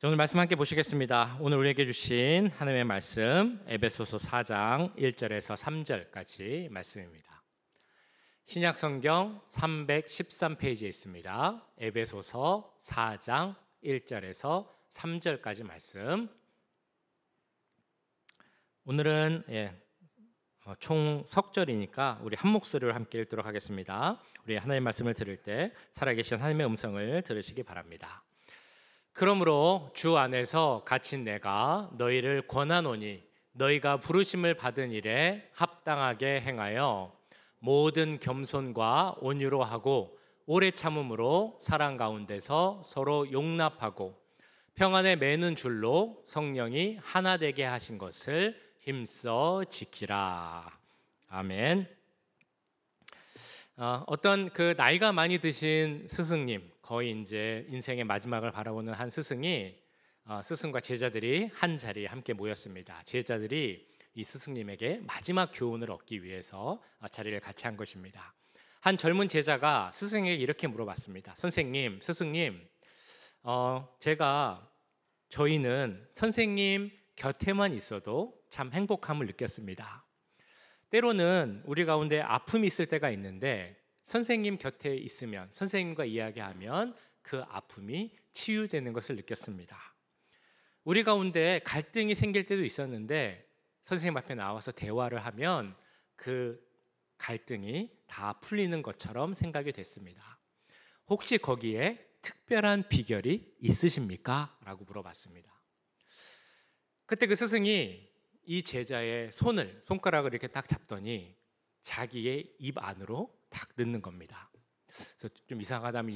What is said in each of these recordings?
자, 오늘 말씀 함께 보시겠습니다. 오늘 우리에게 주신 하나님의 말씀 에베소서 4장 1절에서 3절까지 말씀입니다. 신약 성경 313페이지에 있습니다. 에베소서 4장 1절에서 3절까지 말씀. 오늘은 총 석절이니까 우리 한 목소리로 함께 읽도록 하겠습니다. 우리 하나님의 말씀을 들을 때 살아계신 하나님의 음성을 들으시기 바랍니다. 그러므로 주 안에서 갇힌 내가 너희를 권하노니 너희가 부르심을 받은 일에 합당하게 행하여 모든 겸손과 온유로 하고 오래 참음으로 사랑 가운데서 서로 용납하고 평안에 매는 줄로 성령이 하나 되게 하신 것을 힘써 지키라. 아멘. 어떤 그 나이가 많이 드신 스승님, 거의 이제 인생의 마지막을 바라보는 한 스승이 스승과 제자들이 한 자리에 함께 모였습니다. 제자들이 이 스승님에게 마지막 교훈을 얻기 위해서 자리를 같이 한 것입니다. 한 젊은 제자가 스승에게 이렇게 물어봤습니다. 선생님, 스승님, 저희는 선생님 곁에만 있어도 참 행복함을 느꼈습니다. 때로는 우리 가운데 아픔이 있을 때가 있는데 선생님 곁에 있으면, 선생님과 이야기하면 그 아픔이 치유되는 것을 느꼈습니다. 우리 가운데 갈등이 생길 때도 있었는데 선생님 앞에 나와서 대화를 하면 그 갈등이 다 풀리는 것처럼 생각이 됐습니다. 혹시 거기에 특별한 비결이 있으십니까? 라고 물어봤습니다. 그때 그 스승이 이 제자의 손가락을 이렇게 딱 잡더니 자기의 입 안으로 딱 넣는 겁니다. 그래서 좀 이상하다면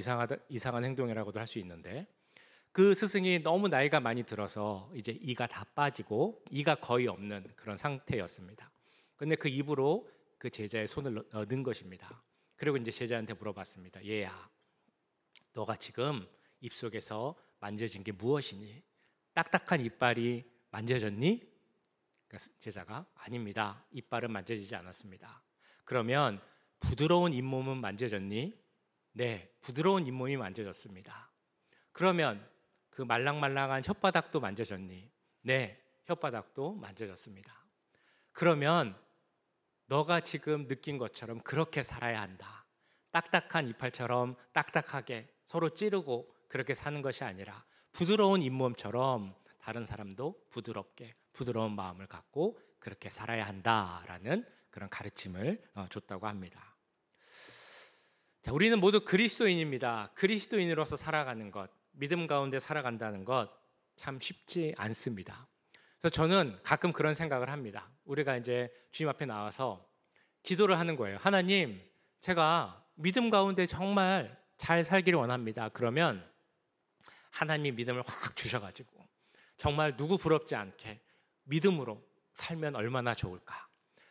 이상한 행동이라고도 할 수 있는데, 그 스승이 너무 나이가 많이 들어서 이제 이가 다 빠지고 이가 거의 없는 그런 상태였습니다. 근데 그 입으로 그 제자의 손을 넣은 것입니다. 그리고 이제 제자한테 물어봤습니다. 얘야, 너가 지금 입속에서 만져진 게 무엇이니? 딱딱한 이빨이 만져졌니? 제자가 아닙니다. 이빨은 만져지지 않았습니다. 그러면 부드러운 잇몸은 만져졌니? 네, 부드러운 잇몸이 만져졌습니다. 그러면 그 말랑말랑한 혓바닥도 만져졌니? 네, 혓바닥도 만져졌습니다. 그러면 너가 지금 느낀 것처럼 그렇게 살아야 한다. 딱딱한 이빨처럼 딱딱하게 서로 찌르고 그렇게 사는 것이 아니라 부드러운 잇몸처럼 다른 사람도 부드럽게 부드러운 마음을 갖고 그렇게 살아야 한다라는 그런 가르침을 줬다고 합니다. 자, 우리는 모두 그리스도인입니다. 그리스도인으로서 살아가는 것, 믿음 가운데 살아간다는 것 참 쉽지 않습니다. 그래서 저는 가끔 그런 생각을 합니다. 우리가 이제 주님 앞에 나와서 기도를 하는 거예요. 하나님, 제가 믿음 가운데 정말 잘 살기를 원합니다. 그러면 하나님이 믿음을 확 주셔가지고 정말 누구 부럽지 않게 믿음으로 살면 얼마나 좋을까.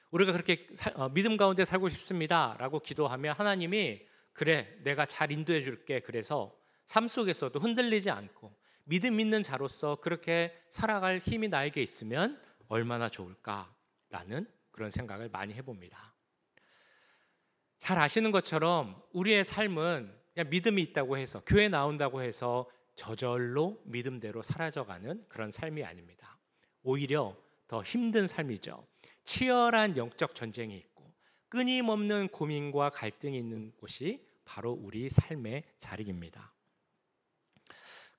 우리가 그렇게 믿음 가운데 살고 싶습니다 라고 기도하면 하나님이 그래, 내가 잘 인도해 줄게. 그래서 삶 속에서도 흔들리지 않고 믿음 있는 자로서 그렇게 살아갈 힘이 나에게 있으면 얼마나 좋을까라는 그런 생각을 많이 해봅니다. 잘 아시는 것처럼 우리의 삶은 그냥 믿음이 있다고 해서, 교회 나온다고 해서 저절로 믿음대로 사라져가는 그런 삶이 아닙니다. 오히려 더 힘든 삶이죠. 치열한 영적 전쟁이 있고 끊임없는 고민과 갈등이 있는 곳이 바로 우리 삶의 자리입니다.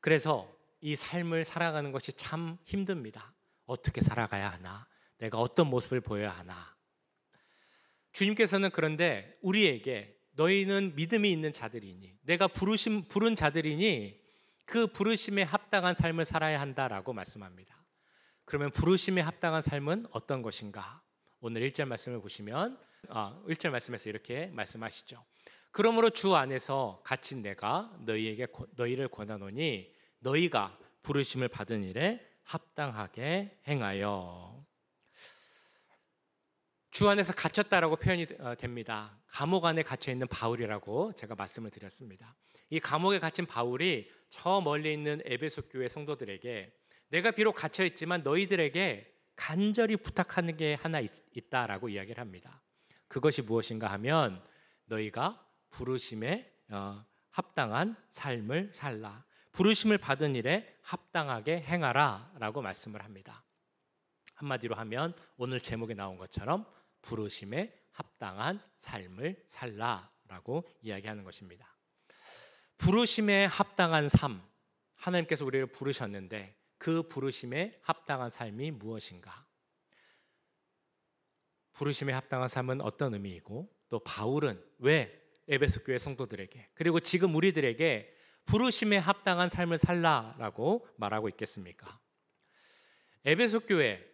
그래서 이 삶을 살아가는 것이 참 힘듭니다. 어떻게 살아가야 하나? 내가 어떤 모습을 보여야 하나? 주님께서는 그런데 우리에게 너희는 믿음이 있는 자들이니, 내가 부른 자들이니 그 부르심에 합당한 삶을 살아야 한다라고 말씀합니다. 그러면 부르심에 합당한 삶은 어떤 것인가? 오늘 1절 말씀을 보시면 1절 말씀에서 이렇게 말씀하시죠. 그러므로 주 안에서 갇힌 내가 너희를 권하노니 너희가 부르심을 받은 일에 합당하게 행하여. 주 안에서 갇혔다라고 표현이 됩니다. 감옥 안에 갇혀 있는 바울이라고 제가 말씀을 드렸습니다. 이 감옥에 갇힌 바울이 저 멀리 있는 에베소 교회 성도들에게 내가 비록 갇혀 있지만 너희들에게 간절히 부탁하는 게 하나 있다라고 이야기를 합니다. 그것이 무엇인가 하면 너희가 부르심에 합당한 삶을 살라. 부르심을 받은 일에 합당하게 행하라라고 말씀을 합니다. 한마디로 하면 오늘 제목에 나온 것처럼 부르심에 합당한 삶을 살라라고 이야기하는 것입니다. 부르심에 합당한 삶, 하나님께서 우리를 부르셨는데 그 부르심에 합당한 삶이 무엇인가? 부르심에 합당한 삶은 어떤 의미이고 또 바울은 왜 에베소 교회 성도들에게 그리고 지금 우리들에게 부르심에 합당한 삶을 살라라고 말하고 있겠습니까? 에베소 교회,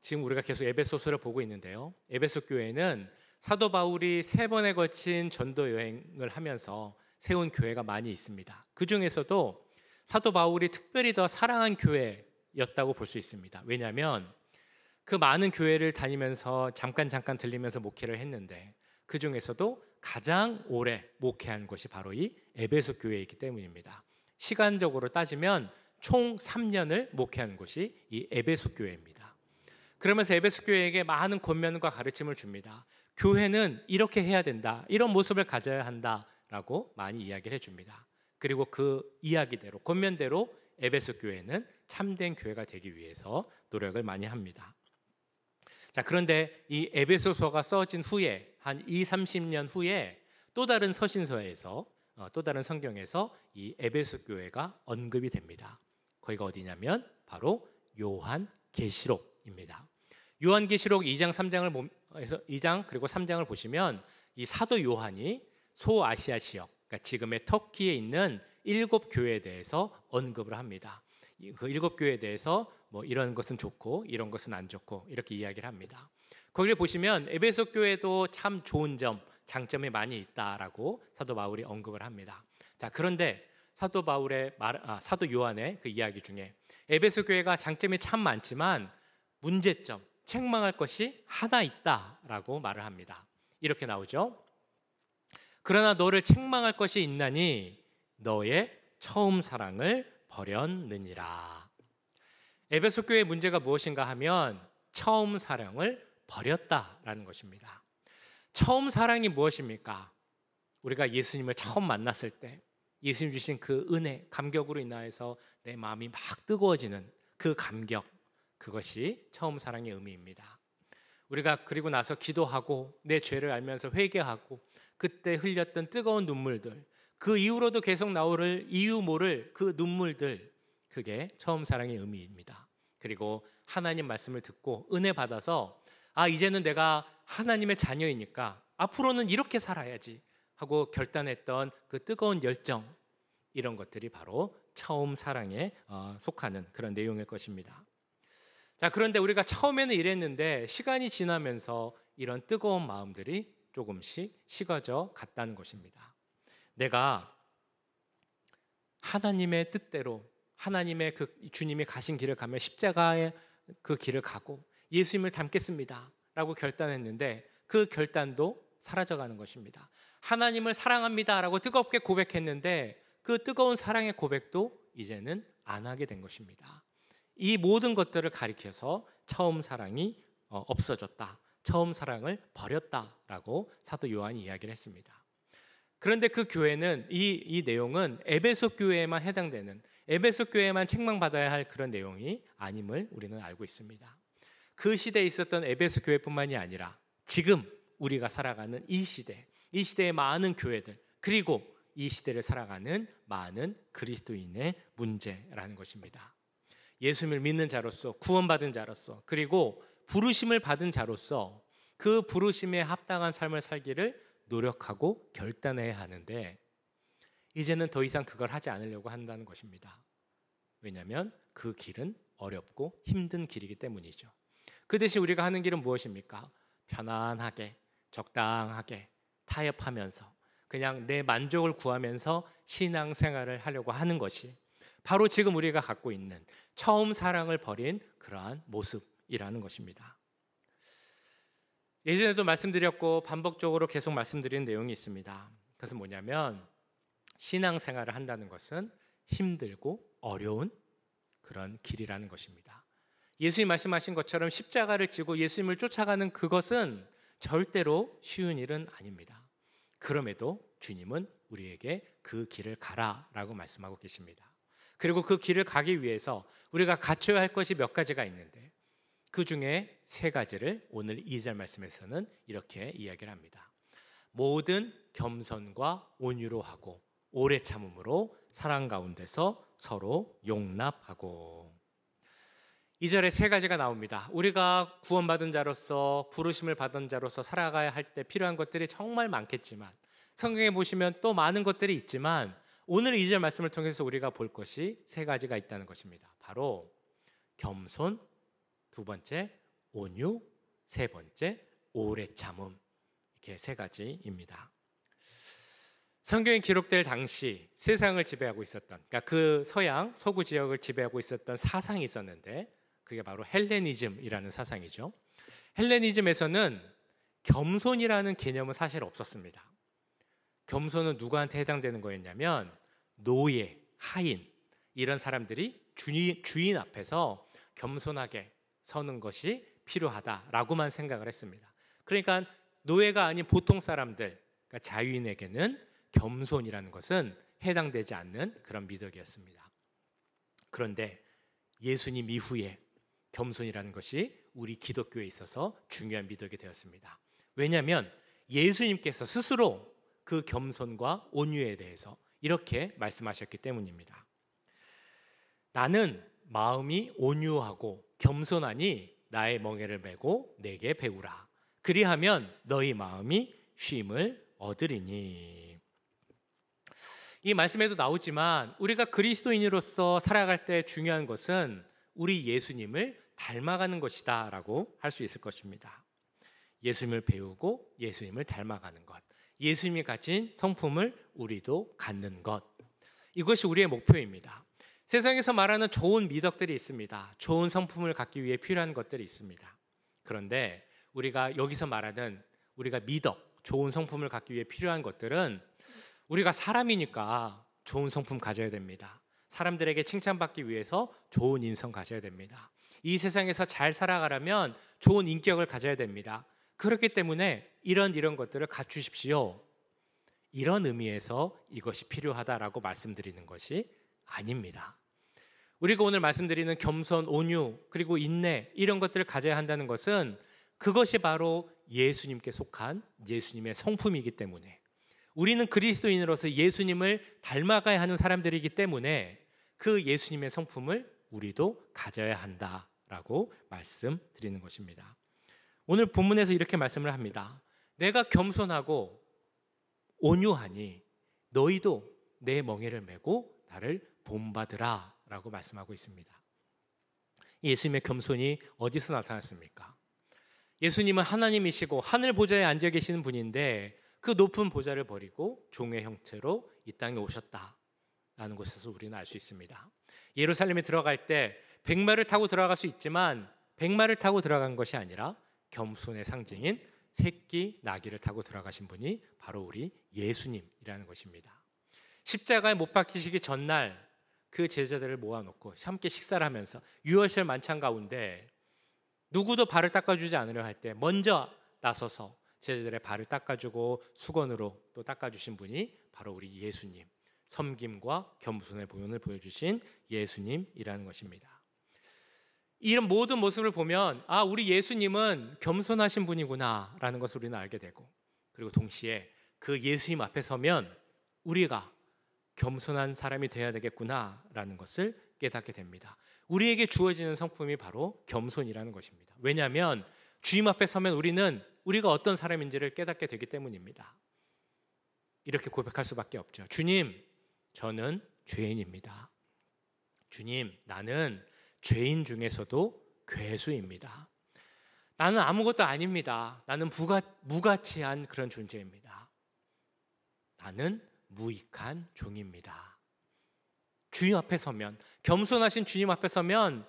지금 우리가 계속 에베소서를 보고 있는데요. 에베소 교회는 사도 바울이 3번에 걸친 전도 여행을 하면서 세운 교회가 많이 있습니다. 그 중에서도 사도 바울이 특별히 더 사랑한 교회였다고 볼 수 있습니다. 왜냐하면 그 많은 교회를 다니면서 잠깐 들리면서 목회를 했는데 그 중에서도 가장 오래 목회한 곳이 바로 이 에베소 교회이기 때문입니다. 시간적으로 따지면 총 3년을 목회한 곳이 이 에베소 교회입니다. 그러면서 에베소 교회에게 많은 권면과 가르침을 줍니다. 교회는 이렇게 해야 된다, 이런 모습을 가져야 한다라고 많이 이야기를 해줍니다. 그리고 그 이야기대로 권면대로 에베소 교회는 참된 교회가 되기 위해서 노력을 많이 합니다. 자, 그런데 이 에베소서가 써진 후에 한 20-30년 후에 또 다른 서신서에서 또 다른 성경에서 이 에베소 교회가 언급이 됩니다. 거기가 어디냐면 바로 요한계시록입니다. 요한계시록 2장 2장 그리고 3장을 보시면 이 사도 요한이 소아시아 지역, 그러니까 지금의 터키에 있는 7교회에 대해서 언급을 합니다. 그 7교회에 대해서 뭐 이런 것은 좋고 이런 것은 안 좋고 이렇게 이야기를 합니다. 거기를 보시면 에베소 교회도 참 좋은 점, 장점이 많이 있다라고 사도 바울이 언급을 합니다. 자, 그런데 사도 요한의 그 이야기 중에 에베소 교회가 장점이 참 많지만 문제점, 책망할 것이 하나 있다라고 말을 합니다. 이렇게 나오죠. 그러나 너를 책망할 것이 있나니 너의 처음 사랑을 버렸느니라. 에베소 교회의 문제가 무엇인가 하면 처음 사랑을 버렸다라는 것입니다. 처음 사랑이 무엇입니까? 우리가 예수님을 처음 만났을 때 예수님 주신 그 은혜, 감격으로 인하여서 내 마음이 막 뜨거워지는 그 감격, 그것이 처음 사랑의 의미입니다. 우리가 그리고 나서 기도하고 내 죄를 알면서 회개하고 그때 흘렸던 뜨거운 눈물들, 그 이후로도 계속 나오를 이유 모를 그 눈물들, 그게 처음 사랑의 의미입니다. 그리고 하나님 말씀을 듣고 은혜 받아서 이제는 내가 하나님의 자녀이니까 앞으로는 이렇게 살아야지 하고 결단했던 그 뜨거운 열정, 이런 것들이 바로 처음 사랑에 속하는 그런 내용일 것입니다. 자, 그런데 우리가 처음에는 이랬는데 시간이 지나면서 이런 뜨거운 마음들이 조금씩 식어져 갔다는 것입니다. 내가 하나님의 뜻대로 하나님의 그 주님이 가신 길을 가며 십자가의 그 길을 가고 예수님을 닮겠습니다 라고 결단했는데 그 결단도 사라져가는 것입니다. 하나님을 사랑합니다 라고 뜨겁게 고백했는데 그 뜨거운 사랑의 고백도 이제는 안 하게 된 것입니다. 이 모든 것들을 가리켜서 처음 사랑이 없어졌다, 처음 사랑을 버렸다라고 사도 요한이 이야기를 했습니다. 그런데 그 교회는 이 내용은 에베소 교회에만 해당되는, 에베소 교회에만 책망받아야 할 그런 내용이 아님을 우리는 알고 있습니다. 그 시대에 있었던 에베소 교회뿐만이 아니라 지금 우리가 살아가는 이 시대의 많은 교회들, 그리고 이 시대를 살아가는 많은 그리스도인의 문제라는 것입니다. 예수님을 믿는 자로서, 구원받은 자로서, 그리고 부르심을 받은 자로서 그 부르심에 합당한 삶을 살기를 노력하고 결단해야 하는데 이제는 더 이상 그걸 하지 않으려고 한다는 것입니다. 왜냐하면 그 길은 어렵고 힘든 길이기 때문이죠. 그 대신 우리가 하는 길은 무엇입니까? 편안하게, 적당하게, 타협하면서 그냥 내 만족을 구하면서 신앙생활을 하려고 하는 것이 바로 지금 우리가 갖고 있는 처음 사랑을 버린 그러한 모습이라는 것입니다. 예전에도 말씀드렸고 반복적으로 계속 말씀드리는 내용이 있습니다. 그것은 뭐냐면 신앙생활을 한다는 것은 힘들고 어려운 그런 길이라는 것입니다. 예수님 말씀하신 것처럼 십자가를 지고 예수님을 쫓아가는 그것은 절대로 쉬운 일은 아닙니다. 그럼에도 주님은 우리에게 그 길을 가라라고 말씀하고 계십니다. 그리고 그 길을 가기 위해서 우리가 갖춰야 할 것이 몇 가지가 있는데 그 중에 세 가지를 오늘 2절 말씀에서는 이렇게 이야기를 합니다. 모든 겸손과 온유로 하고 오래 참음으로 사랑 가운데서 서로 용납하고. 2절에 세 가지가 나옵니다. 우리가 구원받은 자로서 부르심을 받은 자로서 살아가야 할 때 필요한 것들이 정말 많겠지만 성경에 보시면 또 많은 것들이 있지만 오늘 2절 말씀을 통해서 우리가 볼 것이 세 가지가 있다는 것입니다. 바로 겸손, 두 번째 온유, 세 번째 오래 참음. 이렇게 세 가지입니다. 성경에 기록될 당시 세상을 지배하고 있었던, 그러니까 그 서양 서구 지역을 지배하고 있었던 사상이 있었는데 그게 바로 헬레니즘이라는 사상이죠. 헬레니즘에서는 겸손이라는 개념은 사실 없었습니다. 겸손은 누구한테 해당되는 거였냐면 노예, 하인 이런 사람들이 주인 앞에서 겸손하게 서는 것이 필요하다라고만 생각을 했습니다. 그러니까 노예가 아닌 보통 사람들, 그러니까 자유인에게는 겸손이라는 것은 해당되지 않는 그런 미덕이었습니다. 그런데 예수님 이후에 겸손이라는 것이 우리 기독교에 있어서 중요한 미덕이 되었습니다. 왜냐하면 예수님께서 스스로 그 겸손과 온유에 대해서 이렇게 말씀하셨기 때문입니다. 나는 마음이 온유하고 겸손하니 나의 멍에를 메고 내게 배우라. 그리하면 너희 마음이 쉼을 얻으리니. 이 말씀에도 나오지만 우리가 그리스도인으로서 살아갈 때 중요한 것은 우리 예수님을 닮아가는 것이다 라고 할 수 있을 것입니다. 예수님을 배우고 예수님을 닮아가는 것, 예수님이 가진 성품을 우리도 갖는 것, 이것이 우리의 목표입니다. 세상에서 말하는 좋은 미덕들이 있습니다. 좋은 성품을 갖기 위해 필요한 것들이 있습니다. 그런데 우리가 여기서 말하는 우리가 미덕, 좋은 성품을 갖기 위해 필요한 것들은 우리가 사람이니까 좋은 성품 가져야 됩니다. 사람들에게 칭찬받기 위해서 좋은 인성 가져야 됩니다. 이 세상에서 잘 살아가려면 좋은 인격을 가져야 됩니다. 그렇기 때문에 이런 것들을 갖추십시오. 이런 의미에서 이것이 필요하다라고 말씀드리는 것이 아닙니다. 우리가 오늘 말씀드리는 겸손, 온유, 그리고 인내 이런 것들을 가져야 한다는 것은 그것이 바로 예수님께 속한 예수님의 성품이기 때문에 우리는 그리스도인으로서 예수님을 닮아가야 하는 사람들이기 때문에 그 예수님의 성품을 우리도 가져야 한다라고 말씀드리는 것입니다. 오늘 본문에서 이렇게 말씀을 합니다. 내가 겸손하고 온유하니 너희도 내 멍에를 메고 나를 본받으라 라고 말씀하고 있습니다. 예수님의 겸손이 어디서 나타났습니까? 예수님은 하나님이시고 하늘 보좌에 앉아 계시는 분인데 그 높은 보좌를 버리고 종의 형태로 이 땅에 오셨다라는 것에서 우리는 알 수 있습니다. 예루살렘에 들어갈 때 백마를 타고 들어갈 수 있지만 백마를 타고 들어간 것이 아니라 겸손의 상징인 새끼 나귀를 타고 들어가신 분이 바로 우리 예수님이라는 것입니다. 십자가에 못 박히시기 전날 그 제자들을 모아놓고 함께 식사를 하면서 유월절 만찬 가운데 누구도 발을 닦아주지 않으려 할 때 먼저 나서서 제자들의 발을 닦아주고 수건으로 또 닦아주신 분이 바로 우리 예수님, 섬김과 겸손의 보존을 보여주신 예수님이라는 것입니다. 이런 모든 모습을 보면 우리 예수님은 겸손하신 분이구나 라는 것을 우리는 알게 되고, 그리고 동시에 그 예수님 앞에 서면 우리가 겸손한 사람이 되어야 되겠구나 라는 것을 깨닫게 됩니다. 우리에게 주어지는 성품이 바로 겸손이라는 것입니다. 왜냐하면 주님 앞에 서면 우리가 어떤 사람인지를 깨닫게 되기 때문입니다. 이렇게 고백할 수밖에 없죠. 주님, 저는 죄인입니다. 주님, 나는 죄인 중에서도 괴수입니다. 나는 아무것도 아닙니다. 나는 무가치한 그런 존재입니다. 나는 무익한 종입니다. 주님 앞에 서면, 겸손하신 주님 앞에 서면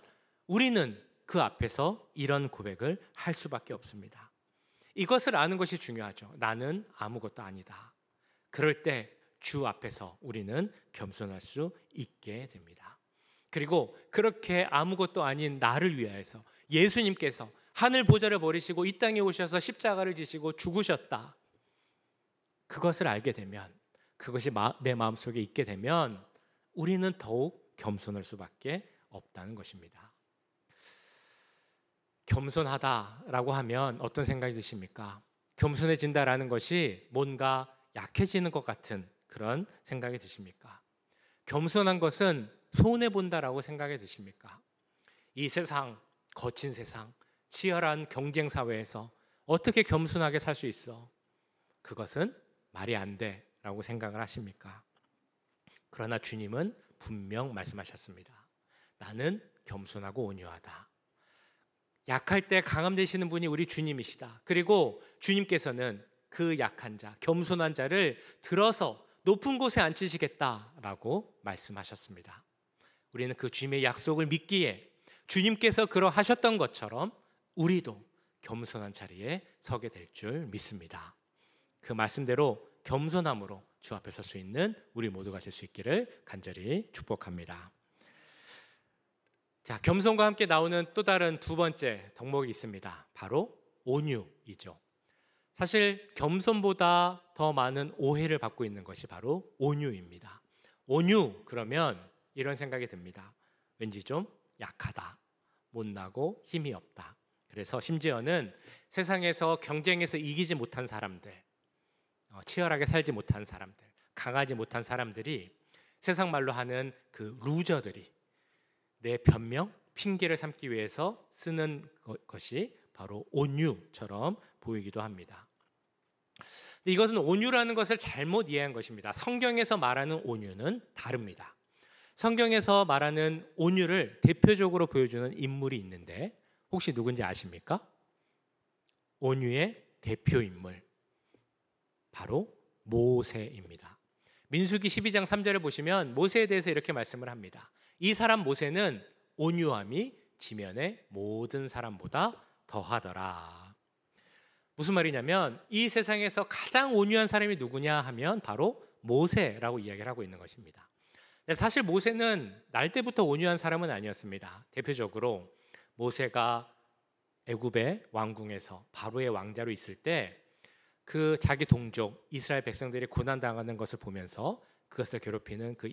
우리는 그 앞에서 이런 고백을 할 수밖에 없습니다. 이것을 아는 것이 중요하죠. 나는 아무것도 아니다. 그럴 때 주 앞에서 우리는 겸손할 수 있게 됩니다. 그리고 그렇게 아무것도 아닌 나를 위하여서 예수님께서 하늘 보좌를 버리시고 이 땅에 오셔서 십자가를 지시고 죽으셨다. 그것을 알게 되면, 그것이 내 마음속에 있게 되면 우리는 더욱 겸손할 수밖에 없다는 것입니다. 겸손하다라고 하면 어떤 생각이 드십니까? 겸손해진다라는 것이 뭔가 약해지는 것 같은 그런 생각이 드십니까? 겸손한 것은 손해본다라고 생각이 드십니까? 이 세상, 거친 세상, 치열한 경쟁 사회에서 어떻게 겸손하게 살 수 있어? 그것은 말이 안 돼라고 생각을 하십니까? 그러나 주님은 분명 말씀하셨습니다. 나는 겸손하고 온유하다. 약할 때 강함 되시는 분이 우리 주님이시다. 그리고 주님께서는 그 약한 자, 겸손한 자를 들어서 높은 곳에 앉히시겠다라고 말씀하셨습니다. 우리는 그 주님의 약속을 믿기에 주님께서 그러하셨던 것처럼 우리도 겸손한 자리에 서게 될 줄 믿습니다. 그 말씀대로 겸손함으로 주 앞에 설 수 있는 우리 모두가 될 수 있기를 간절히 축복합니다. 자, 겸손과 함께 나오는 또 다른 두 번째 덕목이 있습니다. 바로 온유이죠. 사실 겸손보다 더 많은 오해를 받고 있는 것이 바로 온유입니다. 온유 그러면 이런 생각이 듭니다. 왠지 좀 약하다, 못나고 힘이 없다. 그래서 심지어는 세상에서 경쟁에서 이기지 못한 사람들, 치열하게 살지 못한 사람들, 강하지 못한 사람들이 세상 말로 하는 그 루저들이 내 변명, 핑계를 삼기 위해서 쓰는 것이 바로 온유처럼 보이기도 합니다. 근데 이것은 온유라는 것을 잘못 이해한 것입니다. 성경에서 말하는 온유는 다릅니다. 성경에서 말하는 온유를 대표적으로 보여주는 인물이 있는데 혹시 누군지 아십니까? 온유의 대표 인물, 바로 모세입니다. 민수기 12장 3절을 보시면 모세에 대해서 이렇게 말씀을 합니다. 이 사람 모세는 온유함이 지면의 모든 사람보다 더하더라. 무슨 말이냐면 이 세상에서 가장 온유한 사람이 누구냐 하면 바로 모세라고 이야기를 하고 있는 것입니다. 사실 모세는 날 때부터 온유한 사람은 아니었습니다. 대표적으로 모세가 애굽의 왕궁에서 바로의 왕자로 있을 때 그 자기 동족 이스라엘 백성들이 고난당하는 것을 보면서 그것을 괴롭히는 그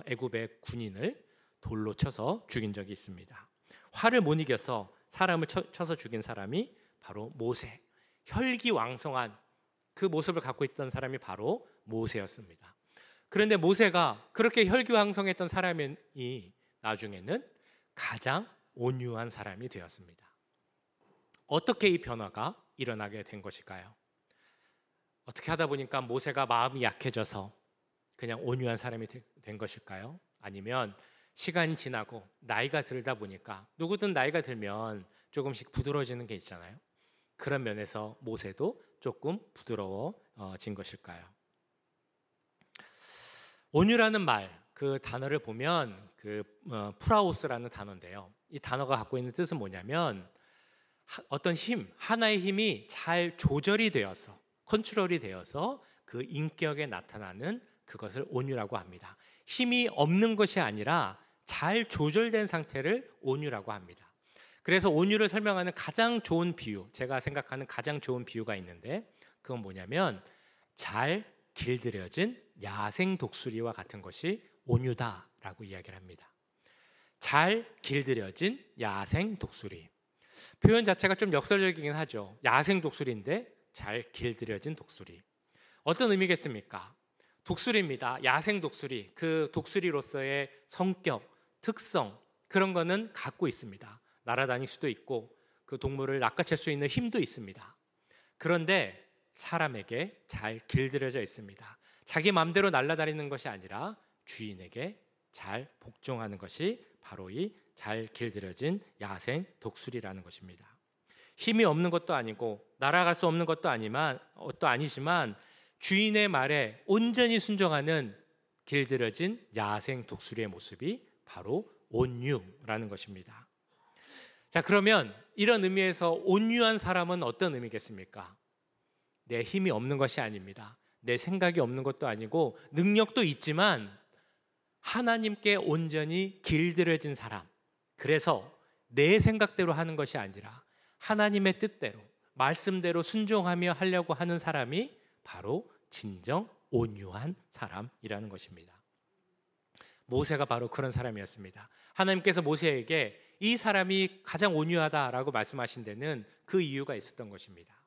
애굽의 군인을 돌로 쳐서 죽인 적이 있습니다. 화를 못 이겨서 사람을 쳐서 죽인 사람이 바로 모세, 혈기왕성한 그 모습을 갖고 있던 사람이 바로 모세였습니다. 그런데 모세가 그렇게 혈기왕성했던 사람이 나중에는 가장 온유한 사람이 되었습니다. 어떻게 이 변화가 일어나게 된 것일까요? 어떻게 하다 보니까 모세가 마음이 약해져서 그냥 온유한 사람이 된 것일까요? 아니면 시간이 지나고 나이가 들다 보니까 누구든 나이가 들면 조금씩 부드러워지는 게 있잖아요. 그런 면에서 모세도 조금 부드러워진 것일까요? 온유라는 말, 그 단어를 보면 프라오스라는 단어인데요. 이 단어가 갖고 있는 뜻은 뭐냐면 어떤 힘, 하나의 힘이 잘 조절이 되어서 컨트롤이 되어서 그 인격에 나타나는 그것을 온유라고 합니다. 힘이 없는 것이 아니라 잘 조절된 상태를 온유라고 합니다. 그래서 온유를 설명하는 가장 좋은 비유, 제가 생각하는 가장 좋은 비유가 있는데 그건 뭐냐면 잘 길들여진 야생 독수리와 같은 것이 온유다라고 이야기를 합니다. 잘 길들여진 야생 독수리. 표현 자체가 좀 역설적이긴 하죠. 야생 독수리인데 잘 길들여진 독수리. 어떤 의미겠습니까? 독수리입니다. 야생 독수리. 그 독수리로서의 성격, 특성 그런 거는 갖고 있습니다. 날아다닐 수도 있고 그 동물을 낚아챌 수 있는 힘도 있습니다. 그런데 사람에게 잘 길들여져 있습니다. 자기 마음대로 날아다니는 것이 아니라 주인에게 잘 복종하는 것이 바로 이 잘 길들여진 야생 독수리라는 것입니다. 힘이 없는 것도 아니고 날아갈 수 없는 것도 아니지만 주인의 말에 온전히 순종하는 길들여진 야생 독수리의 모습이 바로 온유라는 것입니다. 자, 그러면 이런 의미에서 온유한 사람은 어떤 의미겠습니까? 내 힘이 없는 것이 아닙니다. 내 생각이 없는 것도 아니고 능력도 있지만 하나님께 온전히 길들여진 사람. 그래서 내 생각대로 하는 것이 아니라 하나님의 뜻대로 말씀대로 순종하며 하려고 하는 사람이 바로 진정 온유한 사람이라는 것입니다. 모세가 바로 그런 사람이었습니다. 하나님께서 모세에게 이 사람이 가장 온유하다라고 말씀하신 데는 그 이유가 있었던 것입니다.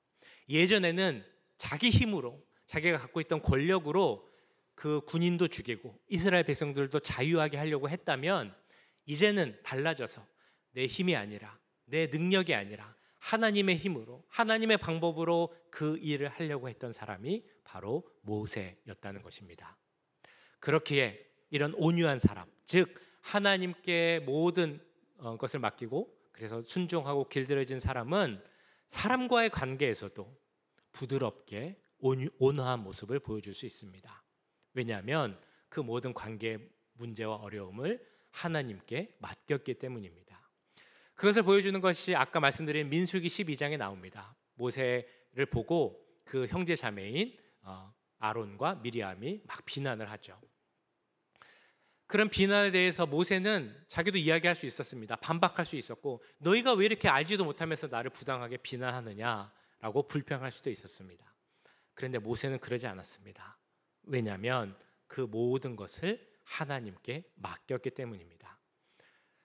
예전에는 자기 힘으로, 자기가 갖고 있던 권력으로 그 군인도 죽이고 이스라엘 백성들도 자유하게 하려고 했다면, 이제는 달라져서 내 힘이 아니라, 내 능력이 아니라 하나님의 힘으로, 하나님의 방법으로 그 일을 하려고 했던 사람이 바로 모세였다는 것입니다. 그렇기에 이런 온유한 사람, 즉 하나님께 모든 것을 맡기고 그래서 순종하고 길들여진 사람은 사람과의 관계에서도 부드럽게 온화한 모습을 보여줄 수 있습니다. 왜냐하면 그 모든 관계의 문제와 어려움을 하나님께 맡겼기 때문입니다. 그것을 보여주는 것이 아까 말씀드린 민수기 12장에 나옵니다. 모세를 보고 그 형제 자매인 아론과 미리암이 막 비난을 하죠. 그런 비난에 대해서 모세는 자기도 이야기할 수 있었습니다. 반박할 수 있었고, 너희가 왜 이렇게 알지도 못하면서 나를 부당하게 비난하느냐라고 불평할 수도 있었습니다. 그런데 모세는 그러지 않았습니다. 왜냐하면 그 모든 것을 하나님께 맡겼기 때문입니다.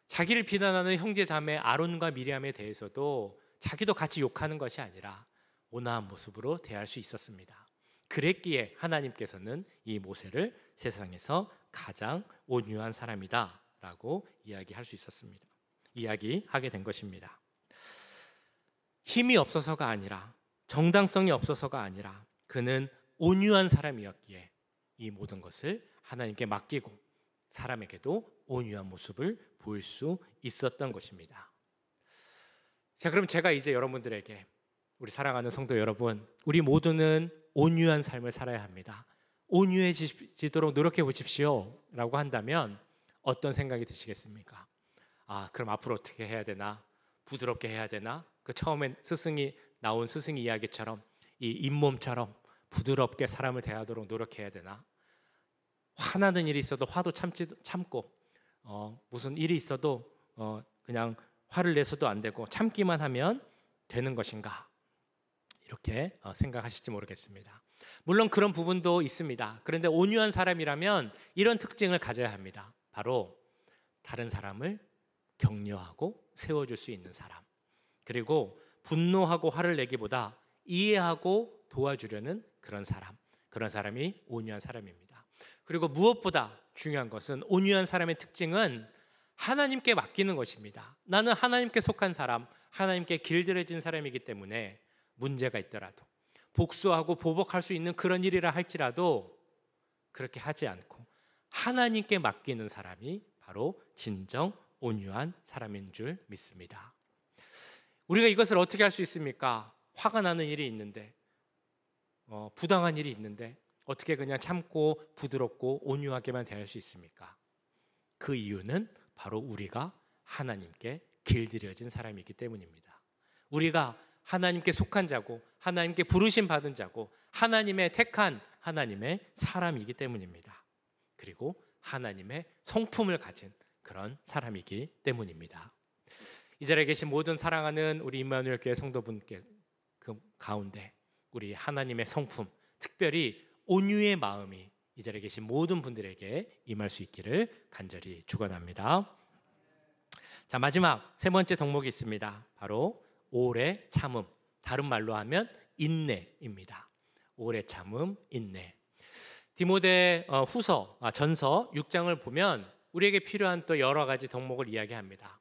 자기를 비난하는 형제 자매 아론과 미리암에 대해서도 자기도 같이 욕하는 것이 아니라 온화한 모습으로 대할 수 있었습니다. 그랬기에 하나님께서는 이 모세를 세상에서 가장 온유한 사람이다 라고 이야기할 수 있었습니다. 이야기하게 된 것입니다. 힘이 없어서가 아니라, 정당성이 없어서가 아니라 그는 온유한 사람이었기에 이 모든 것을 하나님께 맡기고 사람에게도 온유한 모습을 보일 수 있었던 것입니다. 자, 그럼 제가 이제 여러분들에게, 우리 사랑하는 성도 여러분, 우리 모두는 온유한 삶을 살아야 합니다. 온유해지도록 노력해 보십시오 라고 한다면 어떤 생각이 드시겠습니까? 그럼 앞으로 어떻게 해야 되나? 부드럽게 해야 되나? 그 처음엔 나온 스승 이야기처럼 이 잇몸처럼 부드럽게 사람을 대하도록 노력해야 되나? 화나는 일이 있어도 화도 참고 무슨 일이 있어도 그냥 화를 내서도 안 되고 참기만 하면 되는 것인가? 이렇게 생각하실지 모르겠습니다. 물론 그런 부분도 있습니다. 그런데 온유한 사람이라면 이런 특징을 가져야 합니다. 바로 다른 사람을 격려하고 세워줄 수 있는 사람, 그리고 분노하고 화를 내기보다 이해하고 도와주려는 그런 사람이 온유한 사람입니다. 그리고 무엇보다 중요한 것은, 온유한 사람의 특징은 하나님께 맡기는 것입니다. 나는 하나님께 속한 사람, 하나님께 길들여진 사람이기 때문에 문제가 있더라도, 복수하고 보복할 수 있는 그런 일이라 할지라도 그렇게 하지 않고 하나님께 맡기는 사람이 바로 진정 온유한 사람인 줄 믿습니다. 우리가 이것을 어떻게 할 수 있습니까? 화가 나는 일이 있는데, 부당한 일이 있는데 어떻게 그냥 참고 부드럽고 온유하게만 대할 수 있습니까? 그 이유는 바로 우리가 하나님께 길들여진 사람이기 때문입니다. 우리가 하나님께 속한 자고 하나님께 부르심 받은 자고 하나님의 택한 하나님의 사람이기 때문입니다. 그리고 하나님의 성품을 가진 그런 사람이기 때문입니다. 이 자리에 계신 모든 사랑하는 우리 임마누엘 교회 성도분께 그 가운데 우리 하나님의 성품, 특별히 온유의 마음이 이 자리에 계신 모든 분들에게 임할 수 있기를 간절히 축원합니다. 자, 마지막 세 번째 덕목이 있습니다. 바로 오래 참음, 다른 말로 하면 인내입니다. 오래 참음, 인내. 디모데 전서 6장을 보면 우리에게 필요한 또 여러 가지 덕목을 이야기합니다.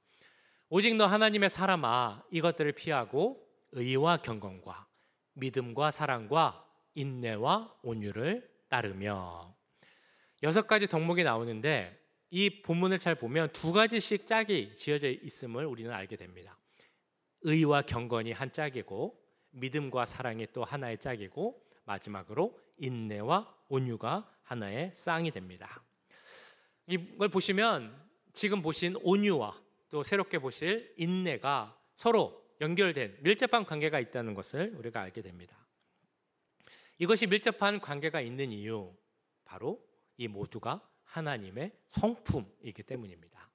오직 너 하나님의 사람아, 이것들을 피하고 의와 경건과 믿음과 사랑과 인내와 온유를 따르며. 6가지 덕목이 나오는데 이 본문을 잘 보면 2가지씩 짝이 지어져 있음을 우리는 알게 됩니다. 의와 경건이 한 짝이고 믿음과 사랑이 또 하나의 짝이고 마지막으로 인내와 온유가 하나의 쌍이 됩니다. 이걸 보시면 지금 보신 온유와 또 새롭게 보실 인내가 서로 연결된 밀접한 관계가 있다는 것을 우리가 알게 됩니다. 이것이 밀접한 관계가 있는 이유, 바로 이 모두가 하나님의 성품이기 때문입니다.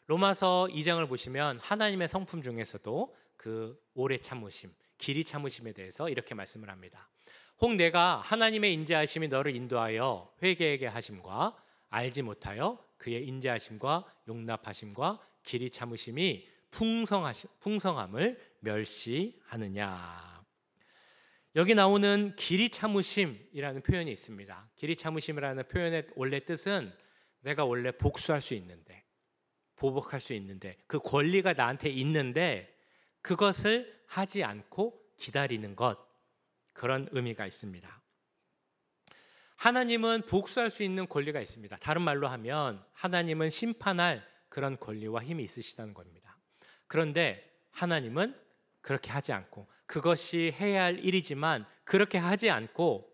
로마서 2장을 보시면 하나님의 성품 중에서도 그 오래 참으심, 길이 참으심에 대해서 이렇게 말씀을 합니다. 혹 내가 하나님의 인자하심이 너를 인도하여 회개하게 하심과 알지 못하여 그의 인자하심과 용납하심과 길이 참으심이 풍성함을 멸시하느냐. 여기 나오는 길이 참으심이라는 표현이 있습니다. 길이 참으심이라는 표현의 원래 뜻은 내가 원래 복수할 수 있는데, 보복할 수 있는데, 그 권리가 나한테 있는데 그것을 하지 않고 기다리는 것, 그런 의미가 있습니다. 하나님은 복수할 수 있는 권리가 있습니다. 다른 말로 하면 하나님은 심판할 그런 권리와 힘이 있으시다는 겁니다. 그런데 하나님은 그렇게 하지 않고, 그것이 해야 할 일이지만 그렇게 하지 않고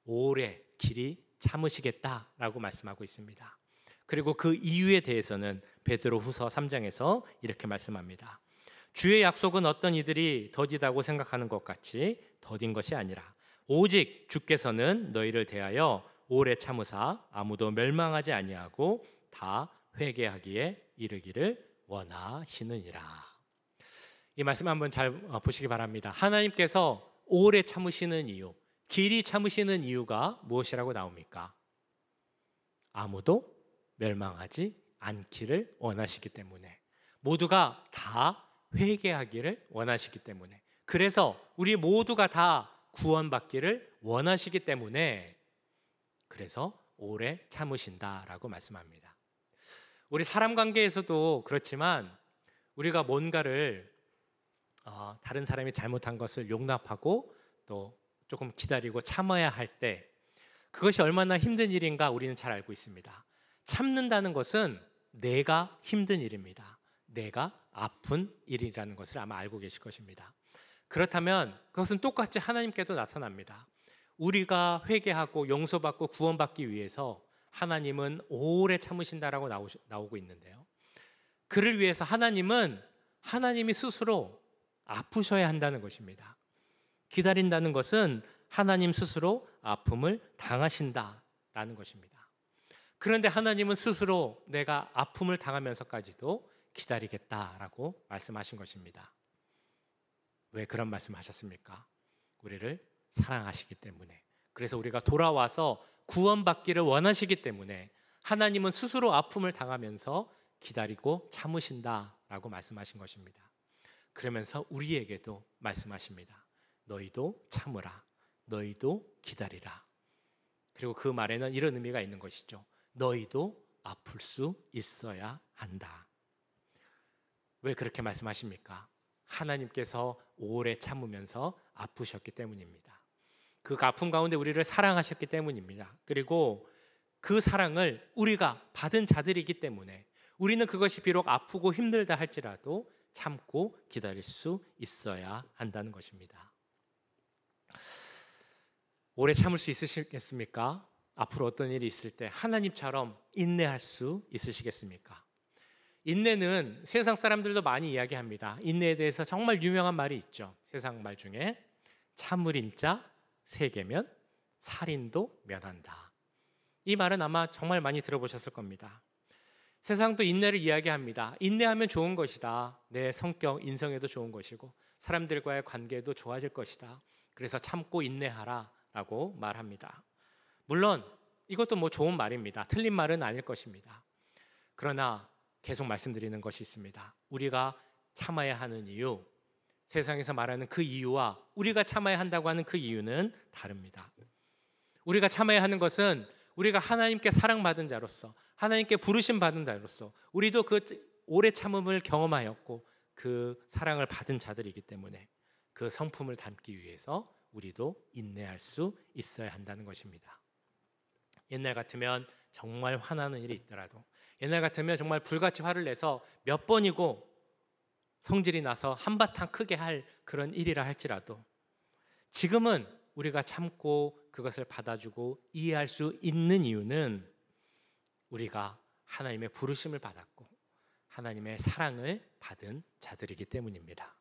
오래 길이 참으시겠다라고 말씀하고 있습니다. 그리고 그 이유에 대해서는 베드로후서 3장에서 이렇게 말씀합니다. 주의 약속은 어떤 이들이 더디다고 생각하는 것 같이 더딘 것이 아니라 오직 주께서는 너희를 대하여 오래 참으사 아무도 멸망하지 아니하고 다 회개하기에 이르기를 원하시느니라. 이 말씀 한번 잘 보시기 바랍니다. 하나님께서 오래 참으시는 이유, 길이 참으시는 이유가 무엇이라고 나옵니까? 아무도 멸망하지 않기를 원하시기 때문에, 모두가 다 회개하기를 원하시기 때문에, 그래서 우리 모두가 다 구원받기를 원하시기 때문에 그래서 오래 참으신다라고 말씀합니다. 우리 사람 관계에서도 그렇지만 우리가 뭔가를 다른 사람이 잘못한 것을 용납하고 또 조금 기다리고 참아야 할 때 그것이 얼마나 힘든 일인가 우리는 잘 알고 있습니다. 참는다는 것은 내가 힘든 일입니다. 내가 아픈 일이라는 것을 아마 알고 계실 것입니다. 그렇다면 그것은 똑같이 하나님께도 나타납니다. 우리가 회개하고 용서받고 구원받기 위해서 하나님은 오래 참으신다라고 나오고 있는데요. 그를 위해서 하나님이 스스로 아프셔야 한다는 것입니다. 기다린다는 것은 하나님 스스로 아픔을 당하신다라는 것입니다. 그런데 하나님은 스스로 내가 아픔을 당하면서까지도 기다리겠다라고 말씀하신 것입니다. 왜 그런 말씀하셨습니까? 우리를 사랑하시기 때문에, 그래서 우리가 돌아와서 구원받기를 원하시기 때문에 하나님은 스스로 아픔을 당하면서 기다리고 참으신다라고 말씀하신 것입니다. 그러면서 우리에게도 말씀하십니다. 너희도 참으라, 너희도 기다리라. 그리고 그 말에는 이런 의미가 있는 것이죠. 너희도 아플 수 있어야 한다. 왜 그렇게 말씀하십니까? 하나님께서 오래 참으면서 아프셨기 때문입니다. 그 아픔 가운데 우리를 사랑하셨기 때문입니다. 그리고 그 사랑을 우리가 받은 자들이기 때문에 우리는 그것이 비록 아프고 힘들다 할지라도 참고 기다릴 수 있어야 한다는 것입니다. 오래 참을 수 있으시겠습니까? 앞으로 어떤 일이 있을 때 하나님처럼 인내할 수 있으시겠습니까? 인내는 세상 사람들도 많이 이야기합니다. 인내에 대해서 정말 유명한 말이 있죠. 세상 말 중에 참을 인자 세개면 살인도 면한다. 이 말은 아마 정말 많이 들어보셨을 겁니다. 세상도 인내를 이야기합니다. 인내하면 좋은 것이다. 내 성격, 인성에도 좋은 것이고 사람들과의 관계도 좋아질 것이다. 그래서 참고 인내하라 라고 말합니다. 물론 이것도 좋은 말입니다. 틀린 말은 아닐 것입니다. 그러나 계속 말씀드리는 것이 있습니다. 우리가 참아야 하는 이유, 세상에서 말하는 그 이유와 우리가 참아야 한다고 하는 그 이유는 다릅니다. 우리가 참아야 하는 것은 우리가 하나님께 사랑받은 자로서, 하나님께 부르심 받은 자로서 우리도 그 오래 참음을 경험하였고 그 사랑을 받은 자들이기 때문에 그 성품을 담기 위해서 우리도 인내할 수 있어야 한다는 것입니다. 옛날 같으면 정말 화나는 일이 있더라도, 옛날 같으면 정말 불같이 화를 내서 몇 번이고 성질이 나서 한바탕 크게 할 그런 일이라 할지라도 지금은 우리가 참고 그것을 받아주고 이해할 수 있는 이유는 우리가 하나님의 부르심을 받았고 하나님의 사랑을 받은 자들이기 때문입니다.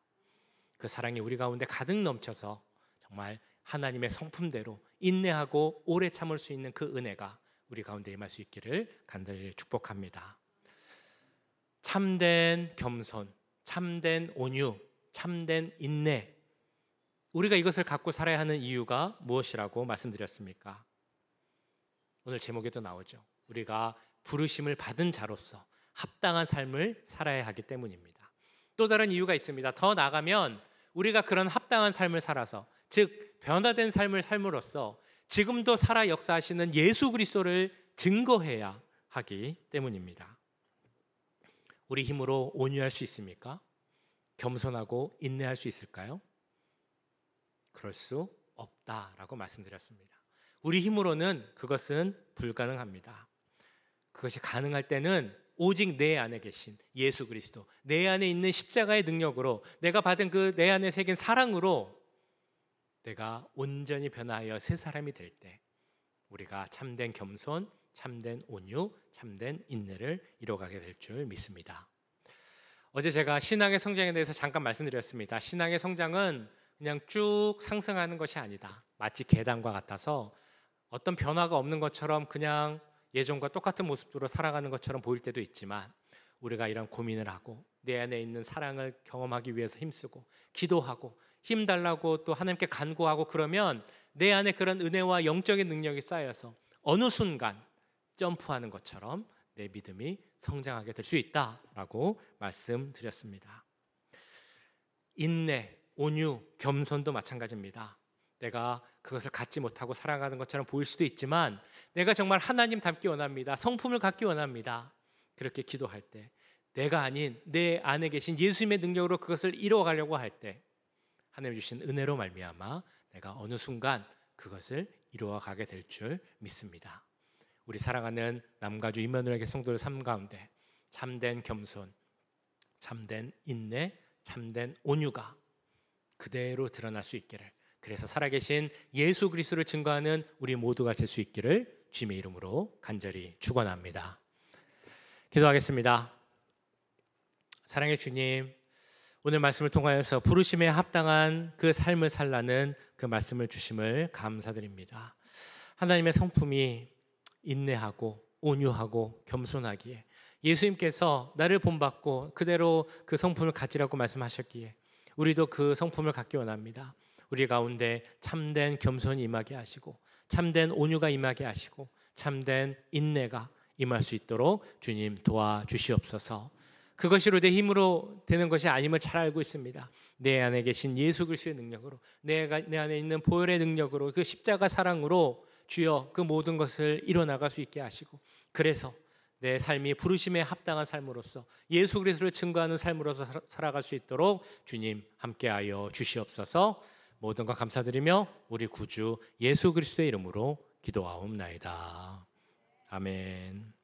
그 사랑이 우리 가운데 가득 넘쳐서 정말 하나님의 성품대로 인내하고 오래 참을 수 있는 그 은혜가 우리 가운데 임할 수 있기를 간절히 축복합니다. 참된 겸손, 참된 온유, 참된 인내, 우리가 이것을 갖고 살아야 하는 이유가 무엇이라고 말씀드렸습니까? 오늘 제목에도 나오죠. 우리가 부르심을 받은 자로서 합당한 삶을 살아야 하기 때문입니다. 또 다른 이유가 있습니다. 더 나아가면 우리가 그런 합당한 삶을 살아서, 즉 변화된 삶을 삶으로써 지금도 살아 역사하시는 예수 그리스도를 증거해야 하기 때문입니다. 우리 힘으로 온유할 수 있습니까? 겸손하고 인내할 수 있을까요? 그럴 수 없다라고 말씀드렸습니다. 우리 힘으로는 그것은 불가능합니다. 그것이 가능할 때는 오직 내 안에 계신 예수 그리스도, 내 안에 있는 십자가의 능력으로, 내가 받은 그 내 안에 새긴 사랑으로 내가 온전히 변화하여 새 사람이 될 때 우리가 참된 겸손, 참된 온유, 참된 인내를 이뤄가게 될 줄 믿습니다. 어제 제가 신앙의 성장에 대해서 잠깐 말씀드렸습니다. 신앙의 성장은 그냥 쭉 상승하는 것이 아니다. 마치 계단과 같아서 어떤 변화가 없는 것처럼 그냥 예전과 똑같은 모습으로 살아가는 것처럼 보일 때도 있지만, 우리가 이런 고민을 하고 내 안에 있는 사랑을 경험하기 위해서 힘쓰고 기도하고 힘달라고 또 하나님께 간구하고 그러면 내 안에 그런 은혜와 영적인 능력이 쌓여서 어느 순간 점프하는 것처럼 내 믿음이 성장하게 될 수 있다라고 말씀드렸습니다. 인내, 온유, 겸손도 마찬가지입니다. 내가 그것을 갖지 못하고 살아가는 것처럼 보일 수도 있지만 내가 정말 하나님 닮기 원합니다. 성품을 갖기 원합니다. 그렇게 기도할 때 내가 아닌 내 안에 계신 예수님의 능력으로 그것을 이루어가려고 할 때 하나님 주신 은혜로 말미암아 내가 어느 순간 그것을 이루어가게 될 줄 믿습니다. 우리 사랑하는 남가주 임마누엘교회 성도들 삶 가운데 참된 겸손, 참된 인내, 참된 온유가 그대로 드러날 수 있기를, 그래서 살아계신 예수 그리스도를 증거하는 우리 모두가 될 수 있기를 주님의 이름으로 간절히 축원합니다. 기도하겠습니다. 사랑의 주님, 오늘 말씀을 통하여서 부르심에 합당한 그 삶을 살라는 그 말씀을 주심을 감사드립니다. 하나님의 성품이 인내하고 온유하고 겸손하기에 예수님께서 나를 본받고 그대로 그 성품을 가지라고 말씀하셨기에 우리도 그 성품을 갖기 원합니다. 우리 가운데 참된 겸손이 임하게 하시고 참된 온유가 임하게 하시고 참된 인내가 임할 수 있도록 주님 도와주시옵소서. 그것이 내 힘으로 되는 것이 아님을 잘 알고 있습니다. 내 안에 계신 예수 그리스도의 능력으로, 내 안에 있는 보혈의 능력으로, 그 십자가 사랑으로 주여 그 모든 것을 이뤄나갈 수 있게 하시고, 그래서 내 삶이 부르심에 합당한 삶으로서 예수 그리스도를 증거하는 삶으로서 살아갈 수 있도록 주님 함께하여 주시옵소서. 모든 것 감사드리며 우리 구주 예수 그리스도의 이름으로 기도하옵나이다. 아멘.